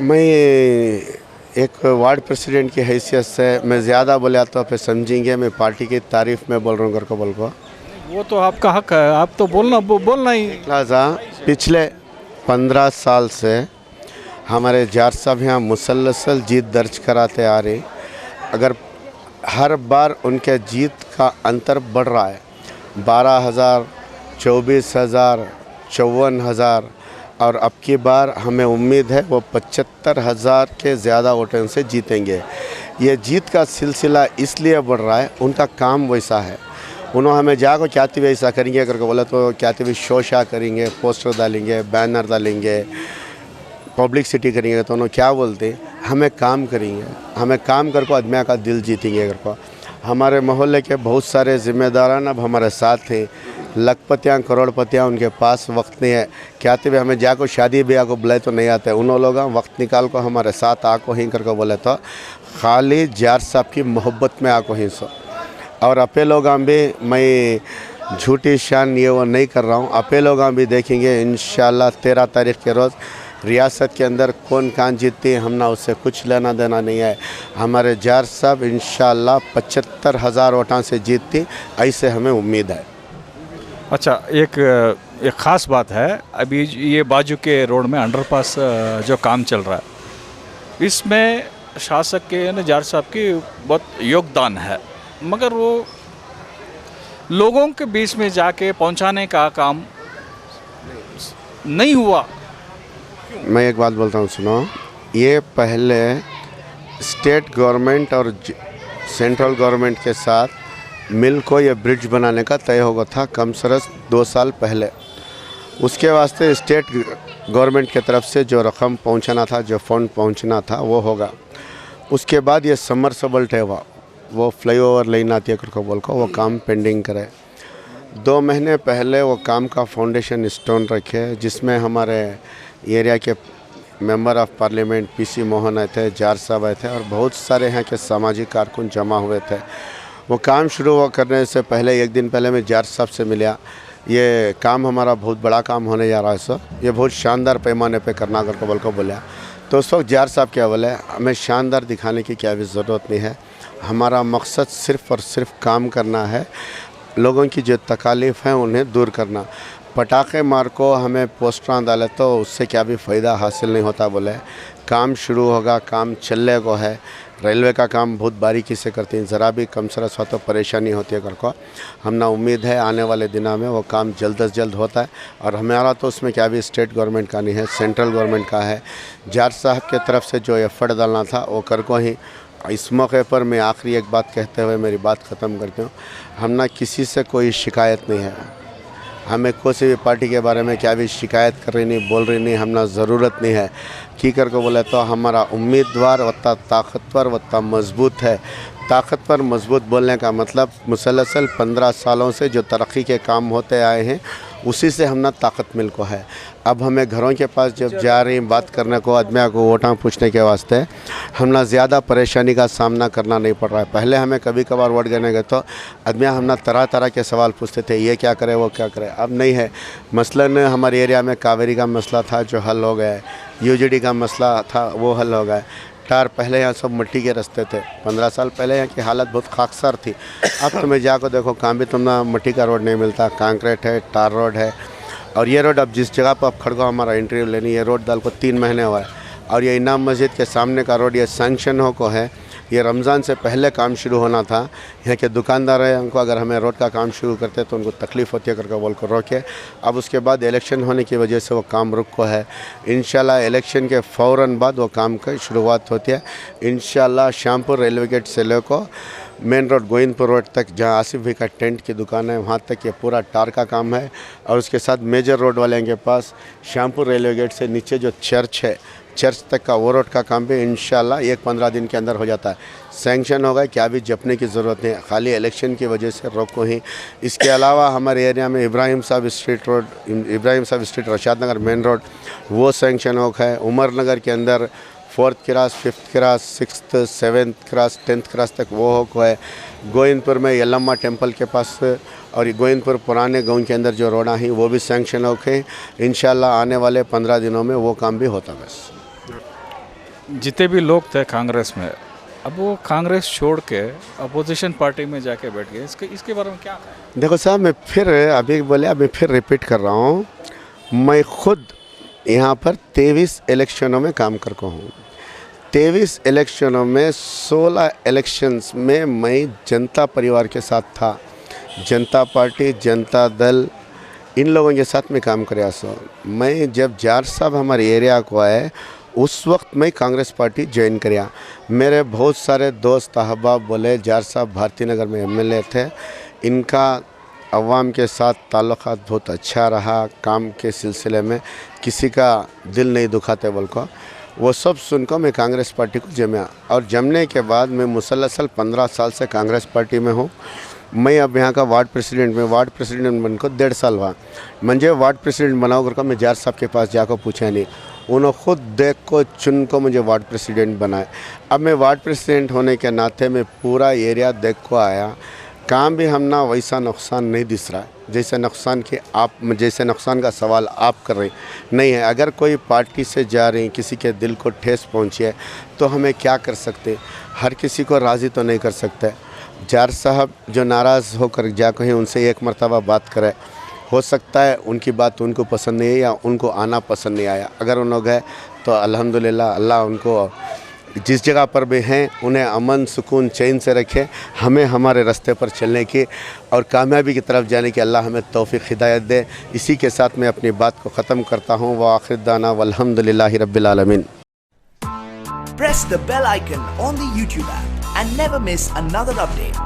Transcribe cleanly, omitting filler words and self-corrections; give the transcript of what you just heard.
मैं एक ward president की हैसियत से मैं ज़्यादा बोला तो फिर समझेंगे मैं पार्टी की तारीफ़ में बोल रहा हूँ घर को बोल को। वो तो आपका हक है, आप तो बोलना ही। लिहाजा पिछले 15 साल से हमारे जार साहब यहाँ मुसलसल जीत दर्ज कराते आ रहे। अगर हर बार उनके जीत का अंतर बढ़ रहा है, 12,000, 24,000, 54,000, और अब की बार हमें उम्मीद है वो 75,000 के ज़्यादा वोटों से जीतेंगे। ये जीत का सिलसिला इसलिए बढ़ रहा है, उनका काम वैसा है। उन्होंने हमें जाको क्या भी ऐसा करेंगे अगर बोला तो क्या भी शोशा करेंगे, पोस्टर डालेंगे, बैनर डालेंगे, पब्लिसिटी करेंगे, तो उन्होंने क्या बोलते हमें काम करेंगे, हमें काम कर को आदमी का दिल जीतेंगे। अगर को हमारे मोहल्ले के बहुत सारे ज़िम्मेदारान अब हमारे साथ हैं, लखपतियाँ करोड़पतियाँ उनके पास वक्त नहीं है, क्या भी हमें जाको शादी ब्याह को बुलाए तो नहीं आते, उन लोग वक्त निकाल को हमारे साथ आको ही करके बोले तो खाली जार साहब की मोहब्बत में आको ही सो। और अपे लोग भी मैं झूठी शान ये वो नहीं कर रहा हूँ, अपे लोग भी देखेंगे इंशाल्लाह 13 तारीख के रोज़ रियासत के अंदर कौन कहाँ जीतती है, हमने उससे कुछ लेना देना नहीं है। हमारे जार साहब इंशाल्लाह 75,000 वोटों से जीतती, ऐसे हमें उम्मीद है। अच्छा, एक ख़ास बात है, अभी ये बाजू के रोड में अंडरपास जो काम चल रहा है, इसमें शासक के यानी जार साहब की बहुत योगदान है, मगर वो लोगों के बीच में जाके पहुंचाने का काम नहीं हुआ। मैं एक बात बोलता हूँ, सुनो, ये पहले स्टेट गवर्नमेंट और सेंट्रल गवर्नमेंट के साथ मिल को ये ब्रिज बनाने का तय होगा था कम सरस 2 साल पहले। उसके वास्ते स्टेट गवर्नमेंट के तरफ से जो रकम पहुंचाना था, जो फंड पहुंचना था, वो होगा। उसके बाद ये समरसेबल टेवा वो फ्लाईओवर लाइन आती है को बोल को वो काम पेंडिंग करे। 2 महीने पहले वो काम का फाउंडेशन स्टोन रखे, जिसमें हमारे एरिया के member of parliament PC Mohan आए थे, जार साहब आए थे और बहुत सारे यहाँ के सामाजिक कारकुन जमा हुए थे। वो काम शुरू हुआ करने से पहले 1 दिन पहले मैं जार साहब से मिला। ये काम हमारा बहुत बड़ा काम होने जा रहा है सर, ये बहुत शानदार पैमाने पे करना कर को बोल को बोला। तो उस वक्त जार साहब क्या बोले, हमें शानदार दिखाने की क्या भी ज़रूरत नहीं है, हमारा मकसद सिर्फ़ और सिर्फ काम करना है, लोगों की जो तकालीफ़ हैं उन्हें दूर करना। पटाखे मार को हमें पोस्टर डाले तो उससे क्या भी फ़ायदा हासिल नहीं होता। बोले काम शुरू होगा, काम चलने को है। रेलवे का काम बहुत बारीकी से करती हैं, ज़रा भी कम सरस हो तो परेशानी होती है कर को। हमने उम्मीद है आने वाले दिनों में वो काम जल्द से जल्द होता है। और हमारा तो उसमें क्या भी स्टेट गवर्नमेंट का नहीं है, सेंट्रल गवर्नमेंट का है। जार साहब के तरफ से जो एफर्ट डालना था वो कर को ही। इस मौके पर मैं आखिरी एक बात कहते हुए मेरी बात ख़त्म करती हूँ, हमने किसी से कोई शिकायत नहीं है, हमें किसी भी पार्टी के बारे में क्या भी शिकायत कर रही नहीं, बोल रही नहीं, हमने ज़रूरत नहीं है। की कर को बोले तो हमारा उम्मीदवार वत्ता ताकतवर वत्ता मजबूत है। ताकतवर मजबूत बोलने का मतलब मुसलसल 15 सालों से जो तरक्की के काम होते आए हैं उसी से हमने ताकत मिल को है। अब हमें घरों के पास जब जा रही बात करने को, आदमियों को वोटां पूछने के वास्ते हमने ज़्यादा परेशानी का सामना करना नहीं पड़ रहा है। पहले हमें कभी कभार वोट देने गए तो आदमियाँ हमने तरह तरह के सवाल पूछते थे, ये क्या करे वो क्या करे। अब नहीं है। मसलन हमारे एरिया में कावेरी का मसला था जो हल हो गया है, यूजीडी का मसला था वो हल हो गया है। टार पहले यहाँ सब मिट्टी के रास्ते थे, 15 साल पहले यहाँ की हालत बहुत खाकसार थी। अब तुम्हें जाकर देखो कहाँ भी तुमने मिट्टी का रोड नहीं मिलता, कंक्रीट है, टार रोड है। और ये रोड अब जिस जगह पर आप खड़को हमारा इंटरव्यू लेनी, ये रोड डाल को 3 महीने हुआ है। और ये इनाम मस्जिद के सामने का रोड ये सैंक्शन हो को है, ये रमज़ान से पहले काम शुरू होना था। यहाँ के दुकानदार हैं, उनको अगर हमें रोड का काम शुरू करते तो उनको तकलीफ़ होती है करके बोल कर रोके। अब उसके बाद इलेक्शन होने की वजह से वो काम रुक को है। इंशाल्लाह इलेक्शन के फ़ौरन बाद वो काम की शुरुआत होती है। इंशाल्लाह श्यामपुर रेलवे गेट से लेकर मेन रोड गोविंदपुर रोड तक, जहाँ आसिफ भाई का टेंट की दुकान है, वहाँ तक ये पूरा टार का काम है। और उसके साथ मेजर रोड वाले के पास श्यामपुर रेलवे गेट से नीचे जो चर्च है, चर्च तक का वो रोड का काम भी इंशाल्लाह 1-15 दिन के अंदर हो जाता है। सैंक्शन होगा, क्या भी जपने की ज़रूरत नहीं है, खाली इलेक्शन की वजह से रोको ही। इसके अलावा हमारे एरिया में इब्राहिम साहब स्ट्रीट रोड, इब्राहिम साहब स्ट्रीट रशाद नगर मेन रोड, वो सैंक्शन हो है। उमर नगर के अंदर 4th cross, 5th cross, 6th, 7th cross, 10th cross तक वो हो है। गोविंदपुर में यल्लम्मा टेम्पल के पास और गोविंदपुर पुराने गांव के अंदर जो रोड हैं वो भी सैंक्शन हो है। इंशाल्लाह आने वाले 15 दिनों में वो काम भी होता बस। जितने भी लोग थे कांग्रेस में, अब वो कांग्रेस छोड़ के अपोजिशन पार्टी में जाके बैठ गए, इसके बारे में क्या कहें? देखो साहब, मैं फिर अभी बोले, मैं फिर रिपीट कर रहा हूँ, मैं खुद यहाँ पर 23 इलेक्शनों में काम करता हूँ। 23 इलेक्शनों में 16 इलेक्शंस में मैं जनता परिवार के साथ था। जनता पार्टी, जनता दल, इन लोगों के साथ में काम कराया। सो मैं जब जार साहब हमारे एरिया को आए, उस वक्त मैं कांग्रेस पार्टी ज्वाइन कराया। मेरे बहुत सारे दोस्त अहबाब बोले, जार साहब भारती नगर में एमएलए थे, इनका अवाम के साथ ताल्लुक़ात बहुत अच्छा रहा, काम के सिलसिले में किसी का दिल नहीं दुखाते बोल को। वो सब सुनकर मैं कांग्रेस पार्टी को जमा, और जमने के बाद मैं मुसलसल 15 साल से कांग्रेस पार्टी में हूँ। मैं अब यहाँ का वार्ड प्रेसिडेंट बनकर 1.5 साल हुआ। मुझे वार्ड प्रेसिडेंट बनाओ कर मैं जार साहब के पास जाकर पूछा नहीं, उन्होंने खुद देख को चुन को मुझे वार्ड प्रेसिडेंट बनाए। अब मैं वार्ड प्रेसिडेंट होने के नाते मैं पूरा एरिया देख को आया। काम भी हम ना वैसा नुकसान नहीं दिस रहा है जैसे नुकसान का सवाल आप कर रहे नहीं है। अगर कोई पार्टी से जा रही, किसी के दिल को ठेस पहुँची है तो हमें क्या कर सकते? हर किसी को राज़ी तो नहीं कर सकते। जार साहब जो नाराज़ होकर जा कहीं उनसे एक मरतबा बात करें, हो सकता है उनकी बात उनको पसंद नहीं है या उनको आना पसंद नहीं आया। अगर उन लोग हैं तो अल्हम्दुलिल्लाह, अल्लाह उनको जिस जगह पर भी हैं उन्हें अमन, सुकून, चैन से रखे। हमें हमारे रास्ते पर चलने की और कामयाबी की तरफ जाने की अल्लाह हमें तौफीक हिदायत दे। इसी के साथ मैं अपनी बात को ख़त्म करता हूँ। व आखिर दाना वल्हम्दुलिल्लाहि रब्बिल आलमीन। Press the bell icon on the YouTube app and never miss another update.